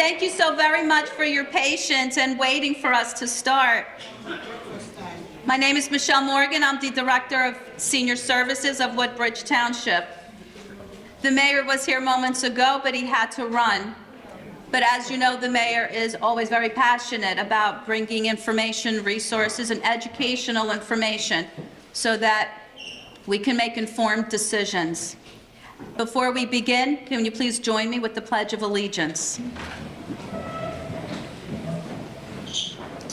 thank you so very much for your patience and waiting for us to start. My name is Michelle Morgan. I'm the Director of Senior Services of Woodbridge Township. The mayor was here moments ago, but he had to run. But as you know, the mayor is always very passionate about bringing information, resources, and educational information so that we can make informed decisions. Before we begin, can you please join me with the Pledge of Allegiance?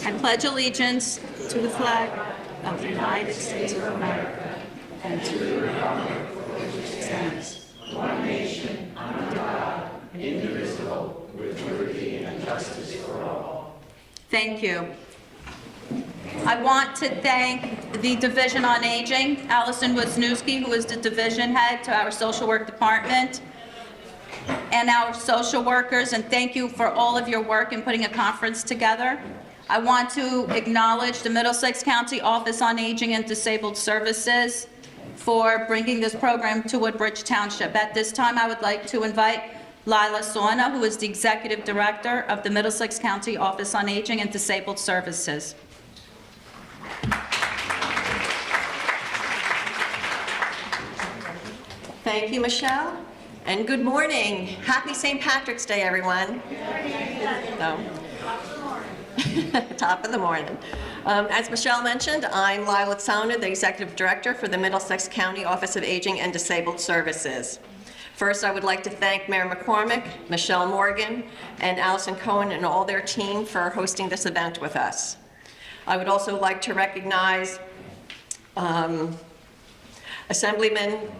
I pledge allegiance to the flag of the United States of America and to the republic which stands one nation under God, indivisible, with liberty and justice for all. Thank you. I want to thank the Division on Aging, Allison Wisniewski, who is the division head to our social work department, and our social workers, and thank you for all of your work in putting a conference together. I want to acknowledge the Middlesex County Office on Aging and Disabled Services for bringing this program to Woodbridge Township. At this time, I would like to invite Lila Sauna, who is the Executive Director of the Middlesex County Office on Aging and Disabled Services. Thank you, Michelle, and good morning. Happy St. Patrick's Day, everyone. No. Top of the morning. As Michelle mentioned, I'm Lila Sauna, the Executive Director for the Middlesex County Office of Aging and Disabled Services. First, I would like to thank Mayor McCormick, Michelle Morgan, and Allison Cohen and all their team for hosting this event with us. I would also like to recognize Assemblyman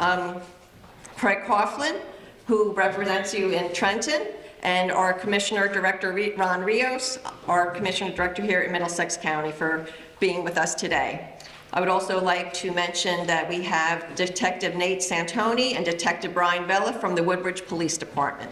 Craig Coughlin, who represents you in Trenton, and our Commissioner Director Ron Rios, our Commissioner Director here in Middlesex County, for being with us today. I would also like to mention that we have Detective Nate Santoni and Detective Brian Vella from the Woodbridge Police Department.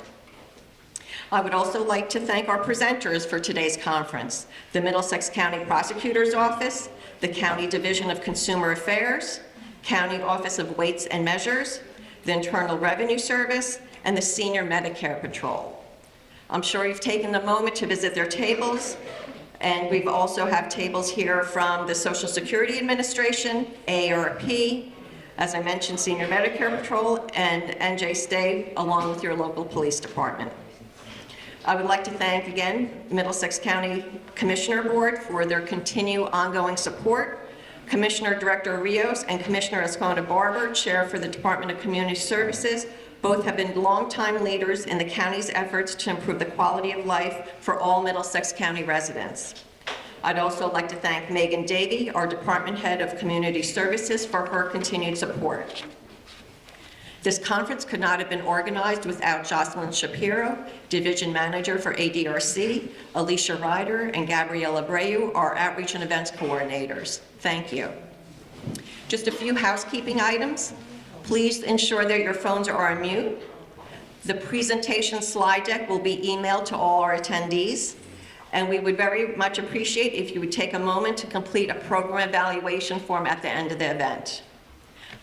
I would also like to thank our presenters for today's conference: the Middlesex County Prosecutor's Office, the County Division of Consumer Affairs, County Office of Weights and Measures, the Internal Revenue Service, and the Senior Medicare Patrol. I'm sure you've taken a moment to visit their tables, and we also have tables here from the Social Security Administration, AARP, as I mentioned, Senior Medicare Patrol, and NJ Stay, along with your local police department. I would like to thank again Middlesex County Commissioner Board for their continued ongoing support. Commissioner Director Rios and Commissioner Ascona Barber, Chair for the Department of Community Services, both have been longtime leaders in the county's efforts to improve the quality of life for all Middlesex County residents. I'd also like to thank Megan Davey, our Department Head of Community Services, for her continued support. This conference could not have been organized without Jocelyn Shapiro, Division Manager for ADRC, Alicia Ryder, and Gabriella Abreu, our Outreach and Events Coordinators. Thank you. Just a few housekeeping items. Please ensure that your phones are on mute. The presentation slide deck will be emailed to all our attendees, and we would very much appreciate if you would take a moment to complete a program evaluation form at the end of the event.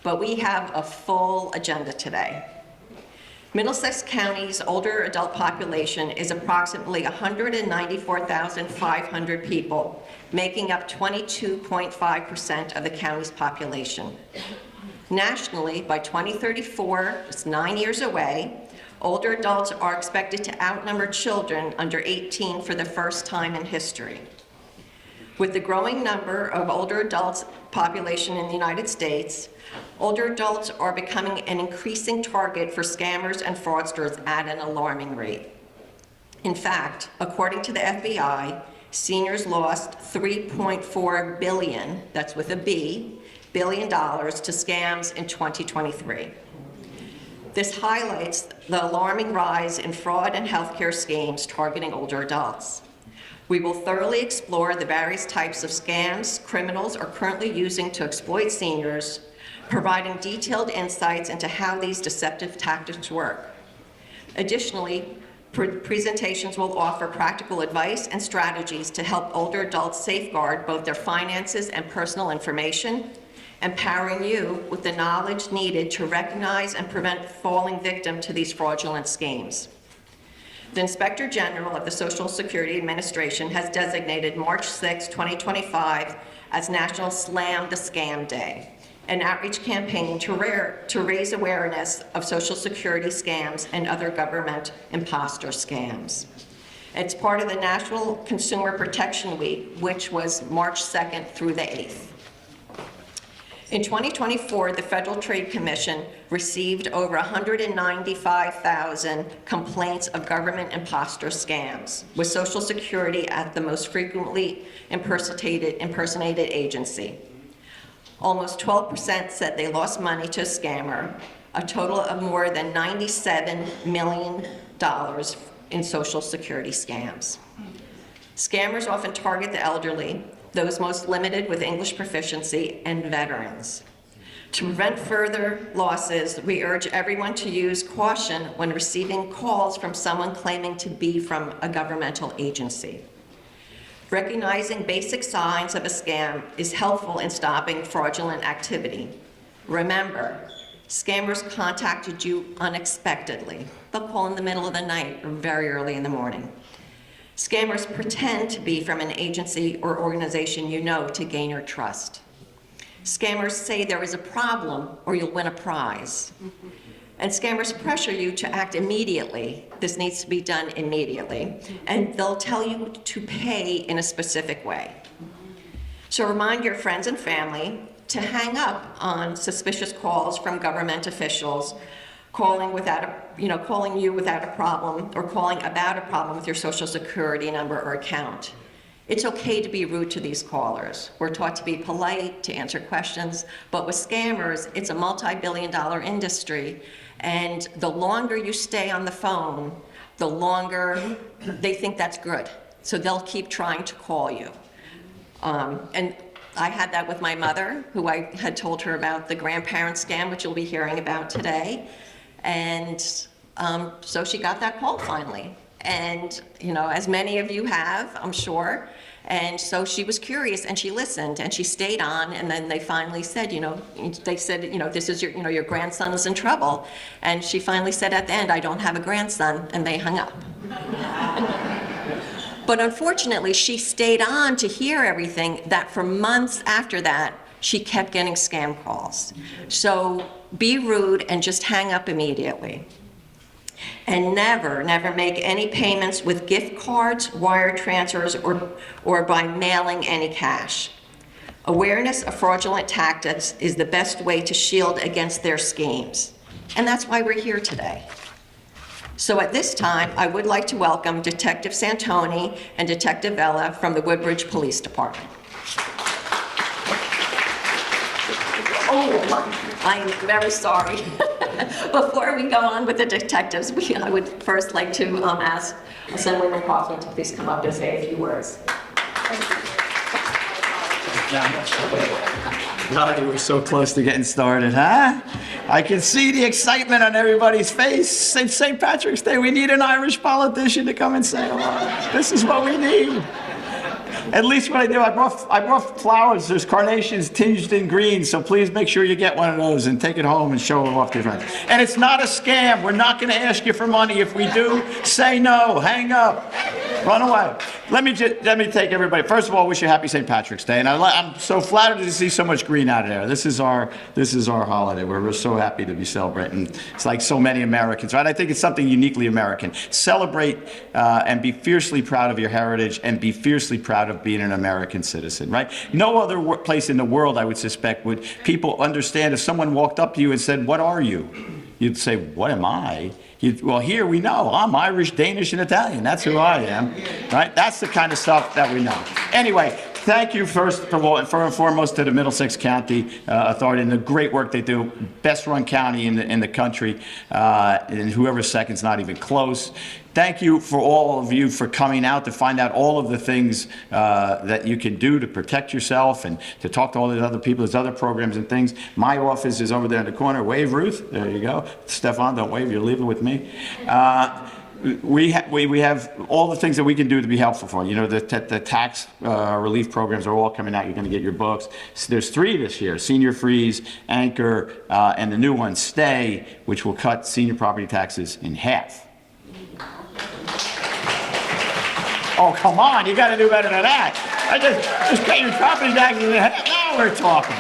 But we have a full agenda today. Middlesex County's older adult population is approximately 194,500 people, making up 22.5% of the county's population. Nationally, by 2034, just 9 years away, older adults are expected to outnumber children under 18 for the first time in history. With the growing number of older adults population in the United States, older adults are becoming an increasing target for scammers and fraudsters at an alarming rate. In fact, according to the FBI, seniors lost $3.4 billion, that's with a B, $billion to scams in 2023. This highlights the alarming rise in fraud and healthcare schemes targeting older adults. We will thoroughly explore the various types of scams criminals are currently using to exploit seniors, providing detailed insights into how these deceptive tactics work. Additionally, presentations will offer practical advice and strategies to help older adults safeguard both their finances and personal information, empowering you with the knowledge needed to recognize and prevent falling victim to these fraudulent schemes. The Inspector General of the Social Security Administration has designated March 6, 2025 as National Slam the Scam Day, an outreach campaign to raise awareness of Social Security scams and other government imposter scams. It's part of the National Consumer Protection Week, which was March 2nd through the 8th. In 2024, the Federal Trade Commission received over 195,000 complaints of government imposter scams, with Social Security at the most frequently impersonated agency. Almost 12% said they lost money to a scammer, a total of more than $97 million in Social Security scams. Scammers often target the elderly, those most limited with English proficiency, and veterans. To prevent further losses, we urge everyone to use caution when receiving calls from someone claiming to be from a governmental agency. Recognizing basic signs of a scam is helpful in stopping fraudulent activity. Remember, scammers contacted you unexpectedly. They'll call in the middle of the night or very early in the morning. Scammers pretend to be from an agency or organization you know to gain your trust. Scammers say there is a problem or you'll win a prize. And scammers pressure you to act immediately. This needs to be done immediately. And they'll tell you to pay in a specific way. So remind your friends and family to hang up on suspicious calls from government officials calling you without a problem or calling about a problem with your Social Security number or account. It's okay to be rude to these callers. We're taught to be polite, to answer questions, but with scammers, it's a multi-billion-dollar industry, and the longer you stay on the phone, the longer they think that's good. So they'll keep trying to call you. And I had that with my mother, who I had told her about the grandparent scam, which you'll be hearing about today. And so she got that call finally. And, as many of you have, I'm sure. And so she was curious and she listened and she stayed on. And then they finally said, this is your grandson's in trouble. And she finally said at the end, I don't have a grandson. And they hung up. But unfortunately, she stayed on to hear everything that for months after that, she kept getting scam calls. So be rude and just hang up immediately. And never make any payments with gift cards, wire transfers, or by mailing any cash. Awareness of fraudulent tactics is the best way to shield against their schemes. And that's why we're here today. So at this time, I would like to welcome Detective Santoni and Detective Vella from the Woodbridge Police Department. Oh, I'm very sorry. Before we go on with the detectives, I would first like to ask Assemblyman Coughlin to please come up and say a few words. God, you were so close to getting started, huh? I can see the excitement on everybody's face. It's St. Patrick's Day. We need an Irish politician to come and say hello. This is what we need. At least what I do, I brought flowers. There's carnations tinged in green, so please make sure you get one of those and take it home and show them off to your friends. And it's not a scam. We're not going to ask you for money. If we do, say no, hang up, run away. Let me take everybody. First of all, wish you happy St. Patrick's Day, and I'm so flattered to see so much green out of there. This is our holiday. We're so happy to be celebrating. It's like so many Americans, right? I think it's something uniquely American. Celebrate and be fiercely proud of your heritage, and be fiercely proud of being an American citizen, right? No other place in the world, I would suspect, would people understand if someone walked up to you and said, "What are you?" You'd say, "What am I?" Well, here we know. I'm Irish, Danish, and Italian. That's who I am, right? That's the kind of stuff that we know. Anyway, thank you first of all and foremost to the Middlesex County Authority and the great work they do. Best run county in the country, and whoever's second's not even close. Thank you for all of you for coming out to find out all of the things that you can do to protect yourself and to talk to all these other people. There's other programs and things. My office is over there in the corner. Wave, Ruth. There you go. Stefan, don't wave. You're leaving with me. We have all the things that we can do to be helpful for you. The tax relief programs are all coming out. You're going to get your books. So there's 3 this year: Senior Freeze, Anchor, and the new one, Stay, which will cut senior property taxes in half. Oh, come on, you gotta do better than that. I just pay your property taxes and now we're talking.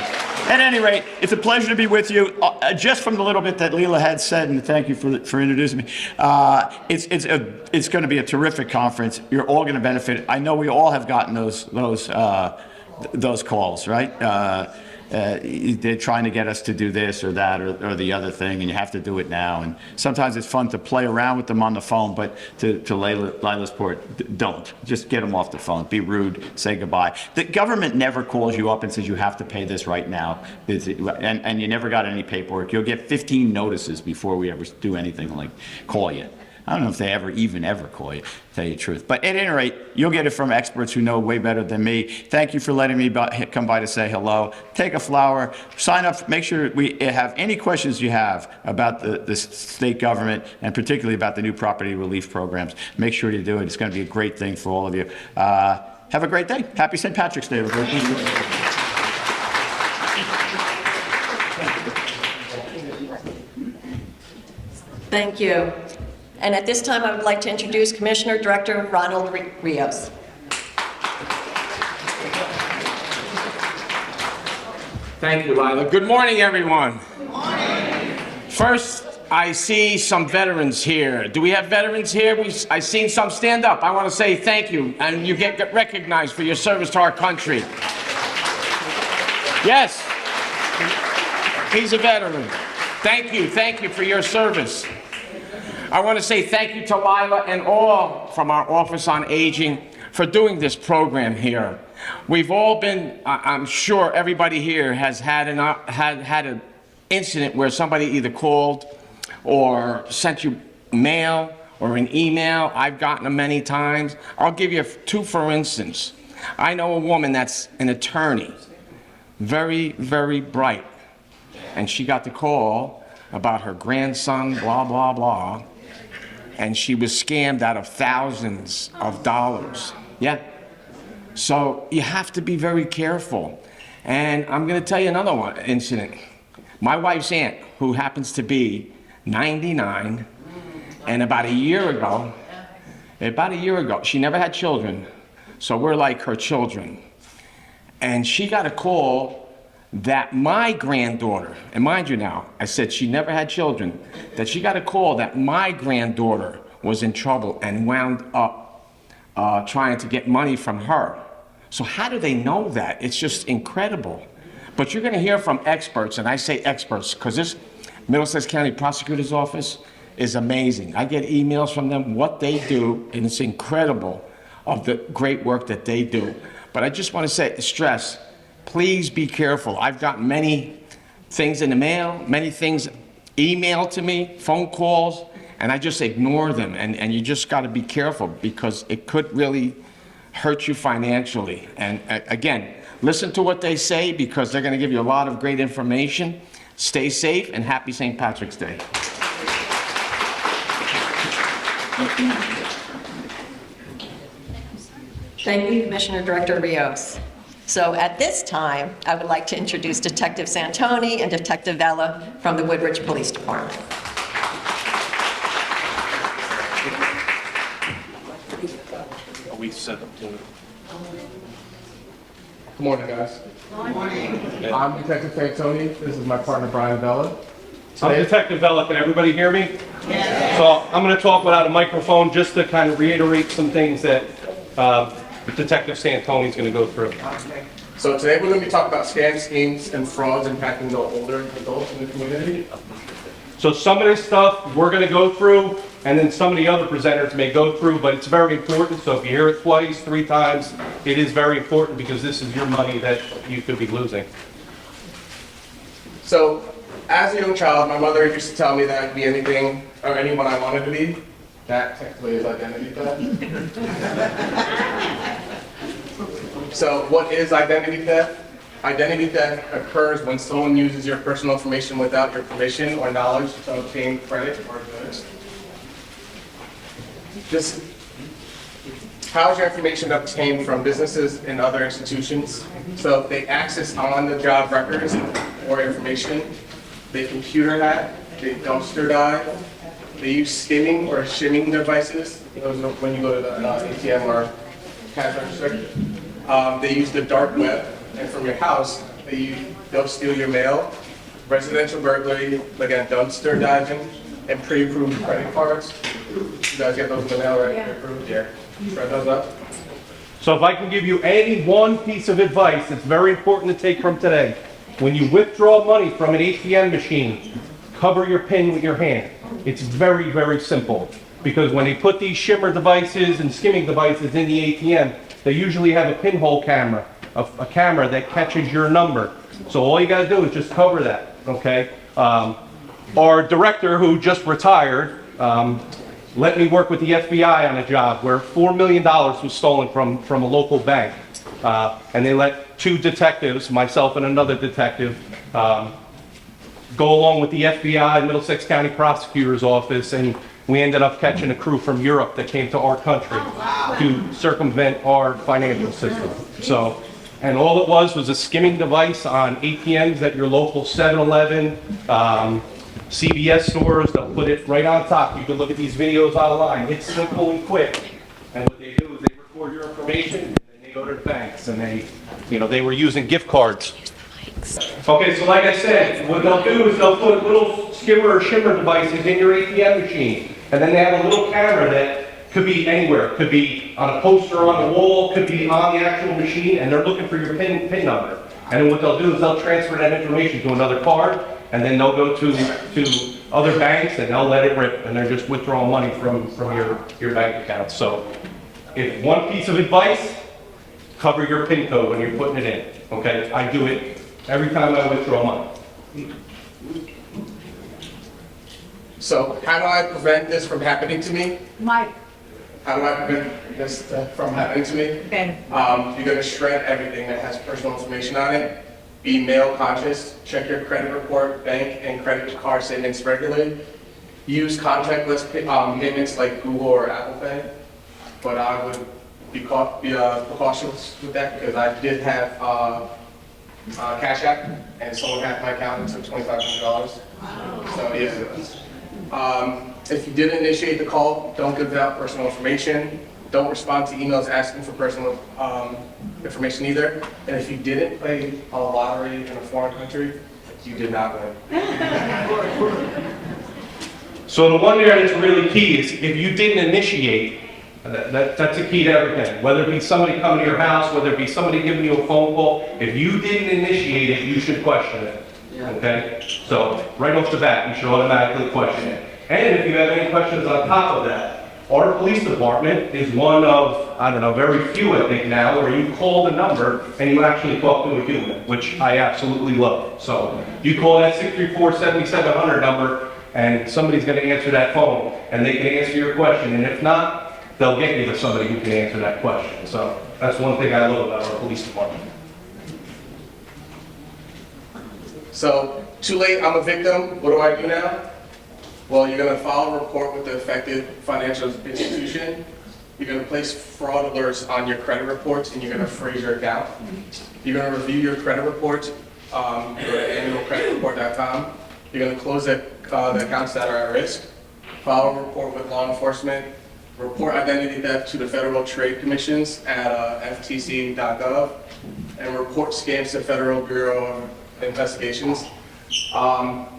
At any rate, it's a pleasure to be with you. Just from the little bit that Leela had said, and thank you for introducing me, it's going to be a terrific conference. You're all going to benefit. I know we all have gotten those calls, right? They're trying to get us to do this or that or the other thing, and you have to do it now. And sometimes it's fun to play around with them on the phone, but to Lila's point, don't. Just get them off the phone. Be rude. Say goodbye. The government never calls you up and says you have to pay this right now, and you never got any paperwork. You'll get 15 notices before we ever do anything like call you. I don't know if they ever call you, to tell you the truth. But at any rate, you'll get it from experts who know way better than me. Thank you for letting me come by to say hello. Take a flower, sign up, make sure we have any questions you have about the state government and particularly about the new property relief programs. Make sure you do it. It's going to be a great thing for all of you. Have a great day. Happy St. Patrick's Day, everybody. Thank you. And at this time, I would like to introduce Commissioner Director Ronald Rios. Thank you, Lila. Good morning, everyone. Good morning. First, I see some veterans here. Do we have veterans here? I've seen some stand up. I want to say thank you, and you get recognized for your service to our country. Yes, he's a veteran. Thank you for your service. I want to say thank you to Lila and all from our Office on Aging for doing this program here. We've all been, I'm sure everybody here has had an incident where somebody either called or sent you mail or an email. I've gotten them many times. I'll give you two for instance. I know a woman that's an attorney, very, very bright, and she got the call about her grandson, blah, blah, blah. And she was scammed out of thousands of dollars. Yeah. So you have to be very careful. And I'm going to tell you another incident. My wife's aunt, who happens to be 99, and about a year ago, she never had children, so we're like her children. And she got a call that my granddaughter, and mind you now, I said she never had children, that she got a call that my granddaughter was in trouble and wound up trying to get money from her. So how do they know that? It's just incredible. But you're gonna hear from experts, and I say experts, because this Middlesex County Prosecutor's Office is amazing. I get emails from them, what they do, and it's incredible of the great work that they do. But I just wanna stress, please be careful. I've gotten many things in the mail, many things emailed to me, phone calls, and I just ignore them. And you just got to be careful because it could really hurt you financially. And again, listen to what they say because they're going to give you a lot of great information. Stay safe and happy St. Patrick's Day. Thank you, Commissioner Director Rios. So at this time, I would like to introduce Detective Santoni and Detective Vella from the Woodridge Police Department. We set up to. Good morning, guys. Good morning. I'm Detective Santoni. This is my partner, Brian Vella. I'm Detective Vella. Can everybody hear me? Yeah. So I'm going to talk without a microphone just to kind of reiterate some things that Detective Santoni is going to go through. Okay. So today we're going to be talking about scams, schemes, and frauds impacting the older adults in the community. So some of this stuff we're going to go through, and then some of the other presenters may go through, but it's very important. So if you hear it twice, 3 times, it is very important because this is your money that you could be losing. So as a young child, my mother used to tell me that I could be anything or anyone I wanted to be. That technically is identity theft. So what is identity theft? Identity theft occurs when someone uses your personal information without your permission or knowledge to obtain credit or goods. How is your information obtained from businesses and other institutions? So they access on-the-job records or information, they computer hack, they dumpster dive, They use skimming or shimming devices. Those are when you go to the ATM or cash register. They use the dark web, and from your house, they'll steal your mail, residential burglary, again, dumpster diving, and pre-approved credit cards. You guys get those in the mail, right? Pre-approved? Yeah. Spread those up. So if I can give you any one piece of advice that's very important to take from today, when you withdraw money from an ATM machine, cover your PIN with your hand. It's very, very simple. Because when they put these shimmer devices and skimming devices in the ATM, they usually have a pinhole camera, a camera that catches your number. So all you gotta do is just cover that, okay? Our director, who just retired, let me work with the FBI on a job where $4 million was stolen from a local bank. And they let 2 detectives, myself and another detective, go along with the FBI, Middlesex County Prosecutor's Office, and we ended up catching a crew from Europe that came to our country to circumvent our financial system. So, and all it was a skimming device on ATMs at your local 7-Eleven, CVS stores. They'll put it right on top. You can look at these videos online. It's simple and quick. And what they do is they record your information, and then they go to the banks, and they were using gift cards. Okay, so like I said, what they'll do is they'll put little skimmer or shimmer devices in your ATM machine, and then they have a little camera that could be anywhere. It could be on a poster on the wall, could be on the actual machine, and they're looking for your PIN number. And then what they'll do is they'll transfer that information to another card, and then they'll go to other banks, and they'll let it rip, and they're just withdrawing money from your bank account. So, if one piece of advice, cover your PIN code when you're putting it in, okay? I do it every time I withdraw money. So how do I prevent this from happening to me? Mike, How do I prevent this from happening to me? Ben. You're gonna shred everything that has personal information on it. Be mail conscious, check your credit report, bank and credit card statements regularly. Use contactless payments like Google or Apple Pay. But I would be precautious with that because I did have Cash App and someone hacked my account and took $2,500. So yeah. If you didn't initiate the call, don't give out personal information. Don't respond to emails asking for personal information either. And if you didn't play a lottery in a foreign country, you did not win. So the one there that's really key is if you didn't initiate, that's a key to everything. Whether it be somebody coming to your house, whether it be somebody giving you a phone call, if you didn't initiate it, you should question it. Okay? So right off the bat, you should automatically question it. And if you have any questions on top of that, our police department is one of, I don't know, very few I think now, where you call the number and you actually talk to a human, which I absolutely love. So you call that 634-7700 number and somebody's going to answer that phone and they can answer your question. And if not, they'll get you to somebody who can answer that question. So that's one thing I love about our police department. So, too late, I'm a victim. What do I do now? Well, you're going to file a report with the affected financial institution. You're going to place fraud alerts on your credit reports, and you're going to freeze your account. You're going to review your credit reports. Go to annualcreditreport.com. You're going to close the accounts that are at risk. File a report with law enforcement. Report identity theft to the Federal Trade Commissions at ftc.gov. And report scams to Federal Bureau of Investigations.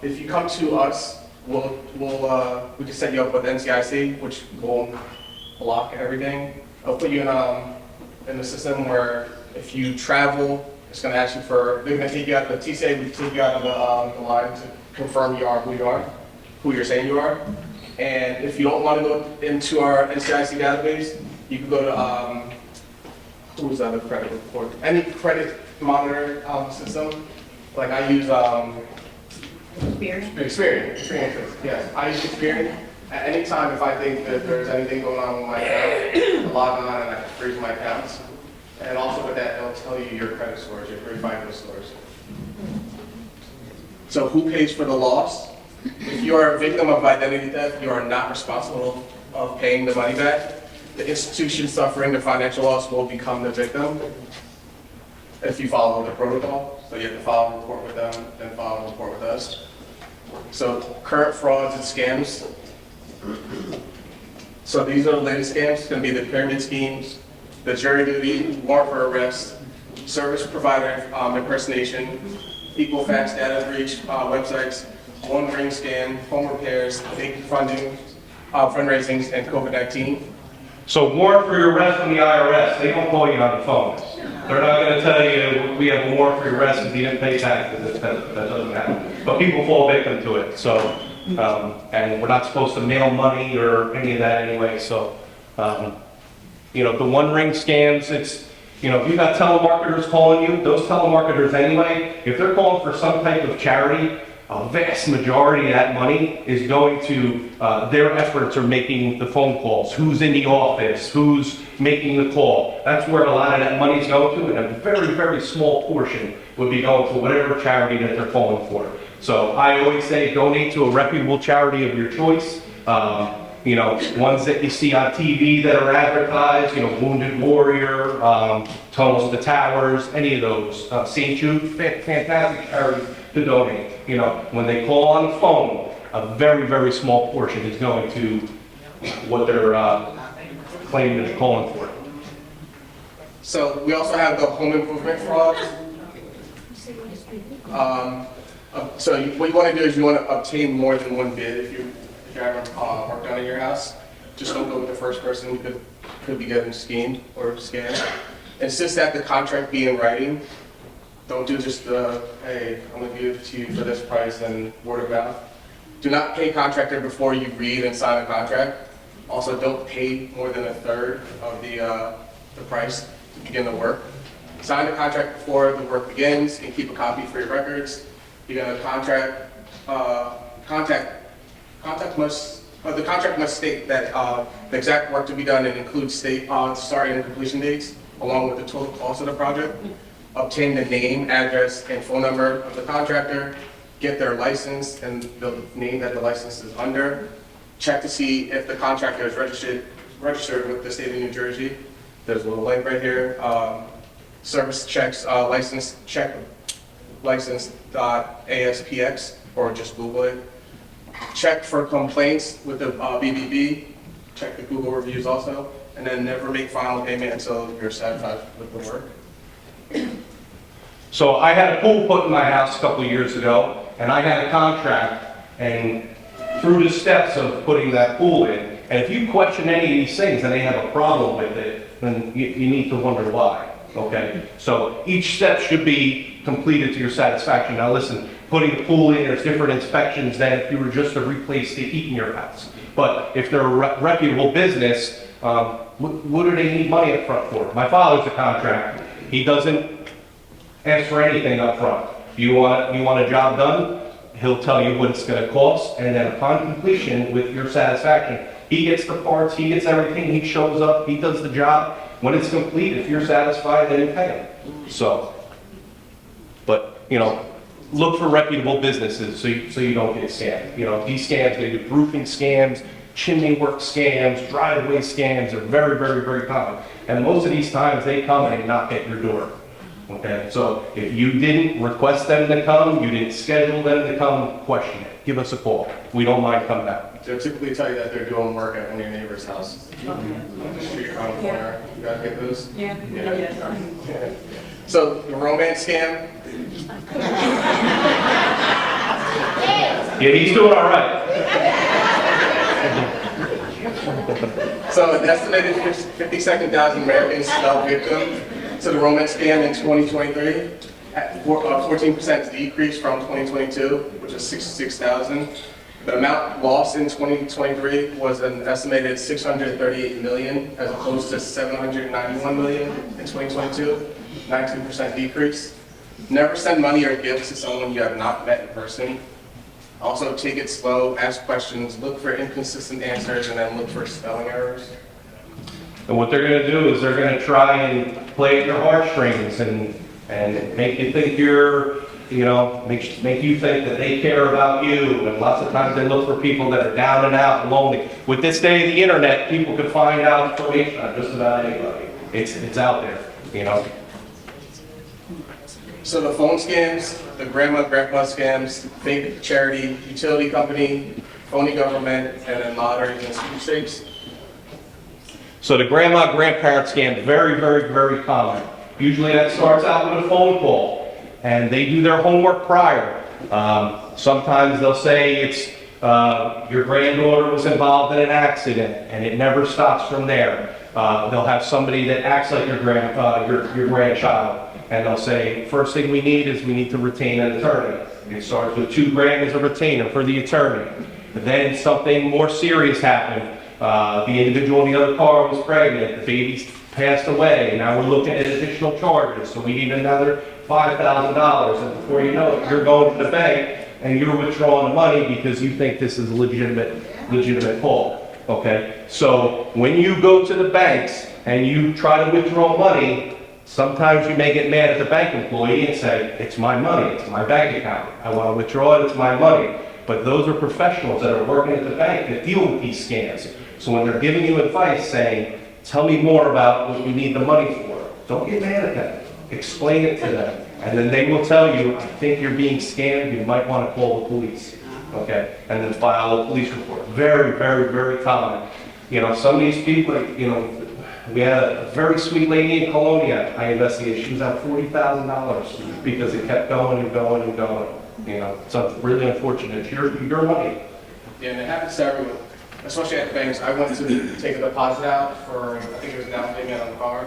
If you come to us, we can set you up with NCIC, which will block everything. I'll put you in the system where if you travel, it's going to ask you for, they're going to take you out of the TSA, we take you out of the line to confirm you are, who you're saying you are. And if you don't want to go into our NCIC database, you can go to, who's the other credit report? Any credit monitor system. Like I use Experian, yes. I use Experian. At any time, if I think that there's anything going on with my account, I log on and I can freeze my accounts. And also with that, it'll tell you your credit scores, your 350 scores. So who pays for the loss? If you are a victim of identity theft, you are not responsible of paying the money back. The institution suffering the financial loss will become the victim if you follow the protocol. So you have to file a report with them, then file a report with us. So current frauds and scams, So these are the latest scams. It's going to be the pyramid schemes, the jury duty, warrant for arrest, service provider impersonation, Equifax data breach websites, one ring scam, home repairs, fake funding, fundraisings, and COVID-19. So warrant for your arrest from the IRS, they don't call you on the phone. They're not gonna tell you, we have a warrant for your arrest if you didn't pay taxes. That doesn't happen. But people fall victim to it, so, and we're not supposed to mail money or any of that anyway, so, you know, the one ring scams, it's, you know, if you've got telemarketers calling you, those telemarketers anyway, if they're calling for some type of charity, a vast majority of that money is going to, their efforts are making the phone calls, who's in the office, who's making the call. That's where a lot of that money's going to, and a very, very small portion would be going to whatever charity that they're calling for. So I always say donate to a reputable charity of your choice. You know, ones that you see on TV that are advertised, you know, Wounded Warrior, Tunnels to Towers, any of those. St. Jude, fantastic charity to donate. You know, when they call on the phone, a very, very small portion is going to what they're claiming they're calling for. So we also have the home improvement fraud. So what you want to do is you want to obtain more than one bid if you're having work done in your house. Just don't go with the first person who could be getting schemed or scammed. Insist that the contract be in writing. Don't do just the, hey, I'm going to give it to you for this price and word of mouth. Do not pay contractor before you read and sign a contract. Also, don't pay more than a third of the price to begin the work. Sign the contract before the work begins and keep a copy for your records. You're going to the contract must state that the exact work to be done and include start and completion dates along with the total cost of the project. Obtain the name, address, and phone number of the contractor. Get their license and the name that the license is under. Check to see if the contractor is registered with the state of New Jersey. There's a little link right here. Service checks, license check, license.aspx, or just Google it. Check for complaints with the BBB. Check the Google reviews also. And then never make final payment until you're satisfied with the work. So I had a pool put in my house a couple of years ago, and I had a contract, and through the steps of putting that pool in, and if you question any of these things and they have a problem with it, then you need to wonder why, okay? So each step should be completed to your satisfaction. Now listen, putting the pool in, there's different inspections than if you were just to replace the heat in your house. But if they're a reputable business, what do they need money up front for? My father's a contractor. He doesn't ask for anything up front. You want a job done, he'll tell you what it's going to cost, and then upon completion, with your satisfaction, he gets the parts, he gets everything, he shows up, he does the job. When it's complete, if you're satisfied, then you pay him. So, but, you know, look for reputable businesses so you don't get scammed. You know, these scams, they do roofing scams, chimney work scams, driveway scams are very, very, very common. And most of these times, they come and knock at your door. Okay, so if you didn't request them to come, you didn't schedule them to come, question it. Give us a call. We don't mind coming out. They'll typically tell you that they're doing work at one of your neighbor's house. On the street around the corner. You guys get those? Yeah. Yeah. So the romance scam. Yeah, he's doing all right. So an estimated 52,000 Americans fell victim to the romance scam in 2023, at 14% decrease from 2022, which is 66,000. The amount lost in 2023 was an estimated 638 million, as opposed to 791 million in 2022, 19% decrease. Never send money or gifts to someone you have not met in person. Also, take it slow, ask questions, look for inconsistent answers, and then look for spelling errors. And what they're going to do is they're going to try and play at your heartstrings and make you think you're, you know, make you think that they care about you. And lots of times they look for people that are down and out and lonely. With this day of the internet, people can find out information on just about anybody. It's out there, you know. So the phone scams, the grandma, grandpa scams, fake charity, utility company, phony government, and then lotteries and sweepstakes. So the grandma, grandparent scam, very, very, very common. Usually that starts out with a phone call, and they do their homework prior. Sometimes they'll say it's your granddaughter was involved in an accident, and it never stops from there. They'll have somebody that acts like your grandchild, and they'll say, first thing we need is we need to retain an attorney. It starts with $2,000 as a retainer for the attorney. Then something more serious happened. The individual in the other car was pregnant, the baby's passed away, now we're looking at additional charges, so we need another $5,000, and before you know it, you're going to the bank and you're withdrawing the money because you think this is a legitimate call, okay? So when you go to the banks and you try to withdraw money, sometimes you may get mad at the bank employee and say, it's my money, it's my bank account, I want to withdraw it, it's my money. But those are professionals that are working at the bank that deal with these scams. So when they're giving you advice saying, tell me more about what you need the money for, don't get mad at them. Explain it to them. And then they will tell you, I think you're being scammed, you might want to call the police. Okay? And then file a police report. Very, very, very common. You know, some of these people, you know, we had a very sweet lady in Colonia I investigated. She was out $40,000 because it kept going and going and going. You know, so really unfortunate. It's your money. Yeah, and it happens to everyone, especially at banks. I went to take a deposit out for, I think it was down payment on the car,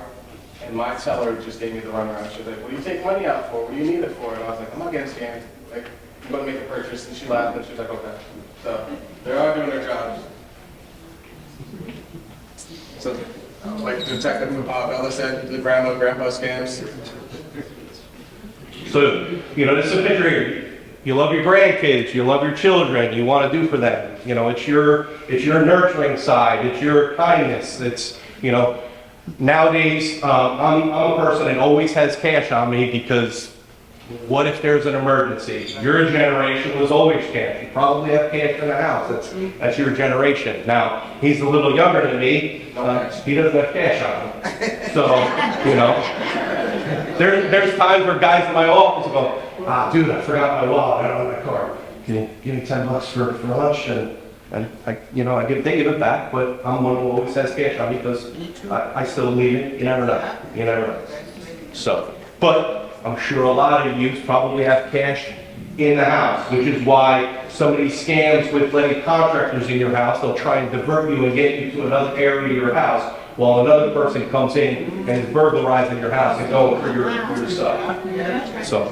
and my teller just gave me the runaround. She was like, what do you take money out for? What do you need it for? And I was like, I'm not getting scammed. Like, I'm going to make a purchase. And she laughed, and she was like, okay. So, they are doing their jobs. So, like Detective Bella said, the grandma and grandpa scams. So, you know, this is a picture here. You love your grandkids, you love your children, you want to do for them. You know, it's your nurturing side, it's your kindness. It's, you know, nowadays, I'm a person that always has cash on me because what if there's an emergency? Your generation was always cash. You probably have cash in the house. That's your generation. Now, he's a little younger than me. He doesn't have cash on him. So, you know, there's times where guys in my office go, dude, I forgot my wallet, I don't have my card. Can you give me $10 for lunch? And I, you know, they give it back, but I'm one who always has cash on me because I still leave it. You never know. You never know. So, but I'm sure a lot of you probably have cash in the house, which is why some of these scams with letting contractors in your house, they'll try and divert you and get you to another area of your house while another person comes in and is burglarizing your house and going for your stuff. So,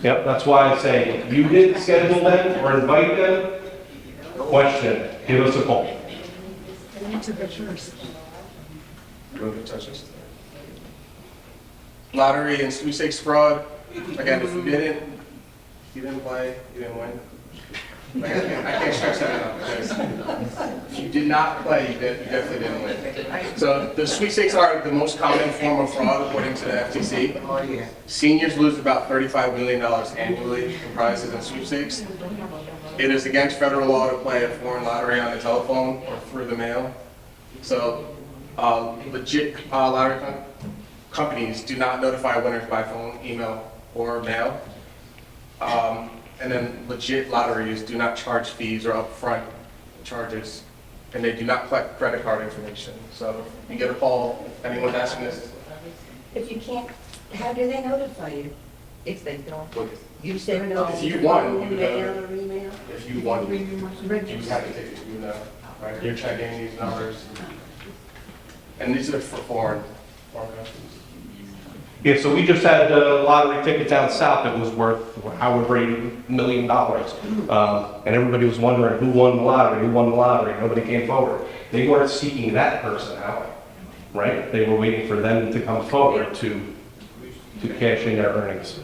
yep, that's why I say, if you didn't schedule them or invite them, question, give us a call. You want to touch this? Lottery and sweepstakes fraud. Again, if you didn't play, you didn't win. Like, I can't stress that enough. Because if you did not play, you definitely didn't win. So the sweepstakes are the most common form of fraud according to the FTC. Seniors lose about $35 million annually in prizes and sweepstakes. It is against federal law to play a foreign lottery on the telephone or through the mail. So legit lottery companies do not notify winners by phone, email, or mail. And then legit lotteries do not charge fees or upfront charges, and they do not collect credit card information. So you get a call, anyone's asking this. If you can't, how do they notify you? If they don't? You say no. If you won, you Mail or email? If you won, you have to take it to you now, right? You're checking these numbers. And these are for foreign countries. Yeah, so we just had a lottery ticket down south that was worth however $1 million. And everybody was wondering who won the lottery, Nobody came forward. They weren't seeking that person out, right? They were waiting for them to come forward to cash in their earnings.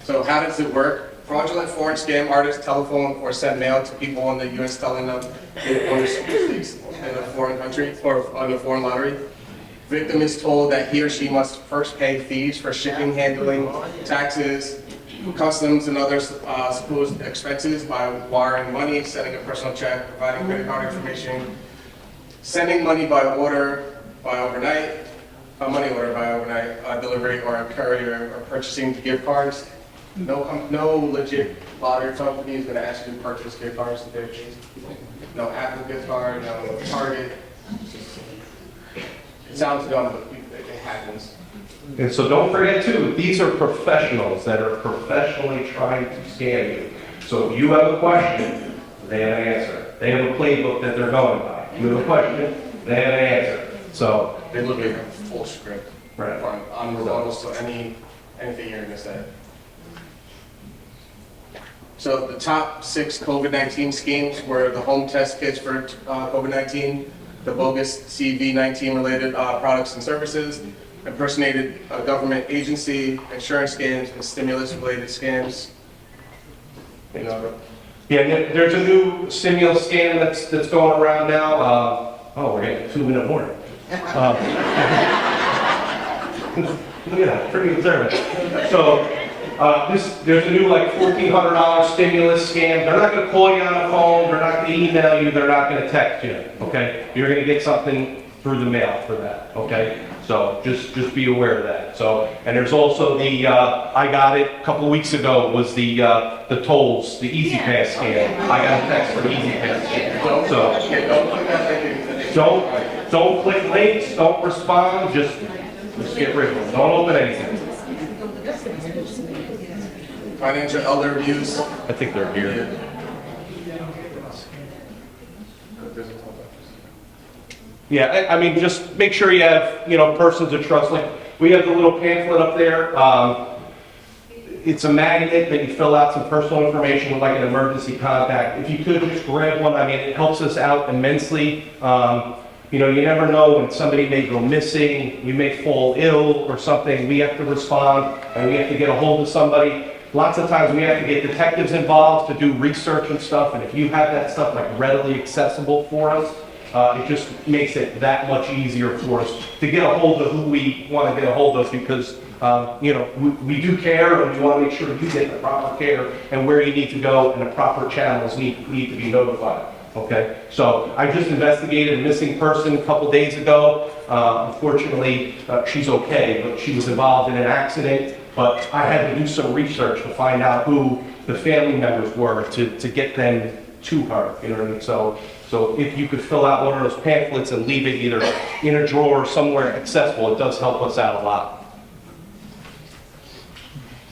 So how does it work? Fraudulent foreign scam artists telephone or send mail to people in the U.S. telling them they won sweepstakes in a foreign country or on a foreign lottery. Victim is told that he or she must first pay fees for shipping, handling, taxes, customs, and other supposed expenses by wiring money, sending a personal check, providing credit card information, sending money by order by overnight, a money order by overnight delivery or a courier, or purchasing gift cards. No legit lottery company is gonna ask you to purchase gift cards today, please. No Apple gift card, no Target. It sounds dumb, but it happens. And so don't forget too, these are professionals that are professionally trying to scam you. So if you have a question, they have an answer. They have a playbook that they're going by. You have a question, they have an answer. So, They literally have a full script. Right. On rebuttals to anything you're gonna say. So the top 6 COVID-19 schemes were the home test kits for COVID-19, the bogus CV-19 related products and services, impersonated a government agency, insurance scams, and stimulus-related scams. You know, yeah, and there's a new stimulus scam that's going around now. Oh, we're getting a 2-minute warning. Look at that, pretty observant. So, there's a new like $1,400 stimulus scam. They're not gonna call you on the phone, they're not gonna email you, they're not gonna text you, okay? You're gonna get something through the mail for that, okay? So just be aware of that. So, and there's also the, I got it a couple of weeks ago, was the tolls, the Easy Pass scam. I got a text for Easy Pass. So, don't click that link. don't click links, don't respond, just get rid of them. Don't open anything. Financial elder reviews. I think they're here. Yeah, I mean, just make sure you have, persons of trust. Like, we have the little pamphlet up there. It's a magnet that you fill out some personal information with like an emergency contact. If you could just grab one, I mean, it helps us out immensely. You never know when somebody may go missing, you may fall ill or something. We have to respond and we have to get a hold of somebody. Lots of times we have to get detectives involved to do research and stuff. And if you have that stuff like readily accessible for us, it just makes it that much easier for us to get a hold of who we want to get a hold of because, we do care and we want to make sure you get the proper care and where you need to go and the proper channels need to be notified. Okay, so I just investigated a missing person a couple days ago. Unfortunately, she's okay, but she was involved in an accident. But I had to do some research to find out who the family members were to get them to her. You know what I mean? So if you could fill out one of those pamphlets and leave it either in a drawer or somewhere accessible, it does help us out a lot.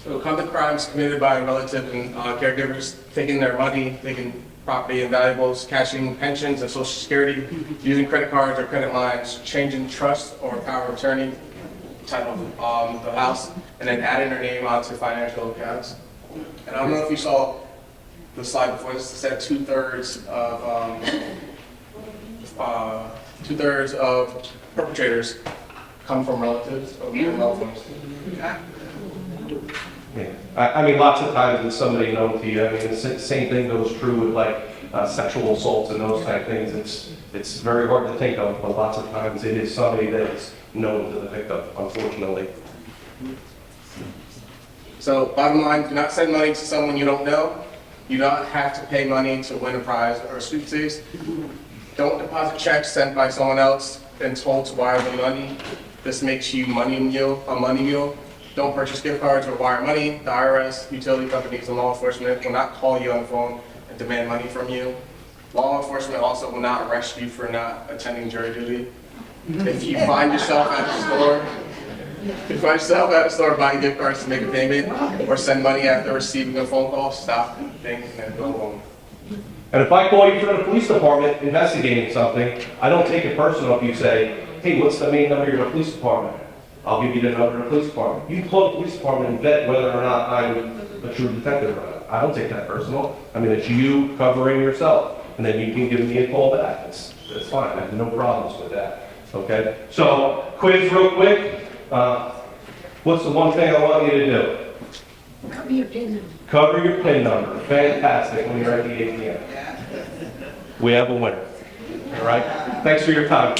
So conduct crimes committed by a relative and caregivers, taking their money, taking property and valuables, cashing pensions and social security, using credit cards or credit lines, changing trust or power of attorney type of the house, and then adding their name onto financial accounts. And I don't know if you saw the slide before this, said 2/3 of perpetrators come from relatives or loved ones. Yeah, I mean, lots of times it's somebody known to you. I mean, the same thing goes true with like sexual assaults and those type of things. It's very hard to think of, but lots of times it is somebody that is known to the victim, unfortunately. So bottom line, do not send money to someone you don't know. You don't have to pay money to win a prize or a sweepstakes. Don't deposit checks sent by someone else and told to wire the money. This makes you a money mule. Don't purchase gift cards or wire money. The IRS, utility companies, and law enforcement will not call you on the phone and demand money from you. Law enforcement also will not arrest you for not attending jury duty. If you find yourself at the store, buying gift cards to make a payment or send money after receiving a phone call, stop thinking and go home. And if I call you from the police department investigating something, I don't take it personal if you say, hey, what's the main number of your police department? I'll give you the number of the police department. You can call the police department and vet whether or not I'm a true detective or not. I don't take that personal. I mean, it's you covering yourself. And then you can give me a call back. That's fine. I have no problems with that. Okay? So, quiz real quick. What's the one thing I want you to do? Cover your PIN number. Cover your PIN number. Fantastic when you're at the ATM. We have a winner. All right? Thanks for your time.